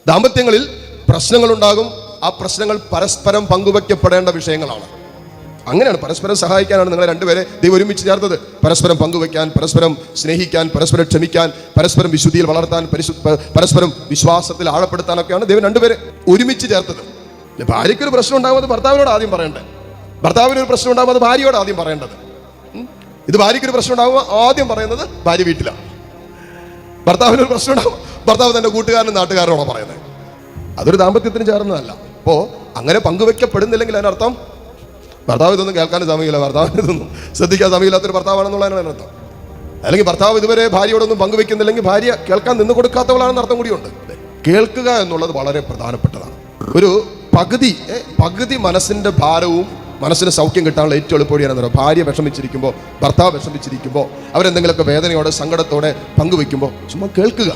ദാമ്പത്യങ്ങളിൽ പ്രശ്നങ്ങളുണ്ടാകും. ആ പ്രശ്നങ്ങൾ പരസ്പരം പങ്കുവയ്ക്കപ്പെടേണ്ട വിഷയങ്ങളാണ്. അങ്ങനെയാണ് പരസ്പരം സഹായിക്കാനാണ് നിങ്ങളെ രണ്ടുപേരെ ദൈവം ഒരുമിച്ച് ചേർത്തത്. പരസ്പരം പങ്കുവയ്ക്കാൻ, പരസ്പരം സ്നേഹിക്കാൻ, പരസ്പരം ക്ഷമിക്കാൻ, പരസ്പരം വിശുദ്ധിയിൽ വളർത്താൻ, പരസ്പരം വിശ്വാസത്തിൽ ആഴപ്പെടുത്താനൊക്കെയാണ് ദൈവം രണ്ടുപേരെ ഒരുമിച്ച് ചേർത്തത്. ഭാര്യയ്ക്കൊരു പ്രശ്നം ഉണ്ടാകുമ്പോൾ ഭർത്താവിനോട് ആദ്യം പറയേണ്ടത്, ഭർത്താവിനൊരു പ്രശ്നം ഉണ്ടാകുമ്പോൾ അത് ഭാര്യയോട് ആദ്യം പറയേണ്ടത്. ഇത് ഭാര്യയ്ക്കൊരു പ്രശ്നം ഉണ്ടാകുമ്പോൾ ആദ്യം പറയുന്നത് ഭാര്യ വീട്ടിലാണ്. ഭർത്താവിനൊരു പ്രശ്നം ഉണ്ടാകും, ഭർത്താവ് തൻ്റെ കൂട്ടുകാരനും നാട്ടുകാരോടാണ് പറയുന്നത്. അതൊരു ദാമ്പത്യത്തിന് ചേർന്നതല്ല. അപ്പോൾ അങ്ങനെ പങ്കുവെക്കപ്പെടുന്നില്ലെങ്കിൽ അതിനർത്ഥം ഭർത്താവ് ഇതൊന്നും കേൾക്കാനും സമയമില്ല, ഭർത്താവിന് ഇതൊന്നും ശ്രദ്ധിക്കാൻ സമയമില്ലാത്തൊരു ഭർത്താവാണെന്നുള്ളതാണ് അതിനർത്ഥം. അല്ലെങ്കിൽ ഭർത്താവ് ഇതുവരെ ഭാര്യയോടൊന്നും പങ്കുവെക്കുന്നില്ലെങ്കിൽ ഭാര്യ കേൾക്കാൻ നിന്ന് കൊടുക്കാത്തവളാണെന്ന് അർത്ഥം കൂടിയുണ്ട്. കേൾക്കുക എന്നുള്ളത് വളരെ പ്രധാനപ്പെട്ടതാണ്. ഒരു പകുതി മനസ്സിൻ്റെ ഭാരവും മനസ്സിന് സൗഖ്യം കിട്ടാനുള്ള ഏറ്റവും എളുപ്പവഴിയാണെന്ന് പറയുക. ഭാര്യ വിഷമിച്ചിരിക്കുമ്പോൾ, ഭർത്താവ് വിഷമിച്ചിരിക്കുമ്പോൾ, അവരെന്തെങ്കിലുമൊക്കെ വേദനയോടെ സങ്കടത്തോടെ പങ്കുവെക്കുമ്പോൾ ചുമ്മാ കേൾക്കുക.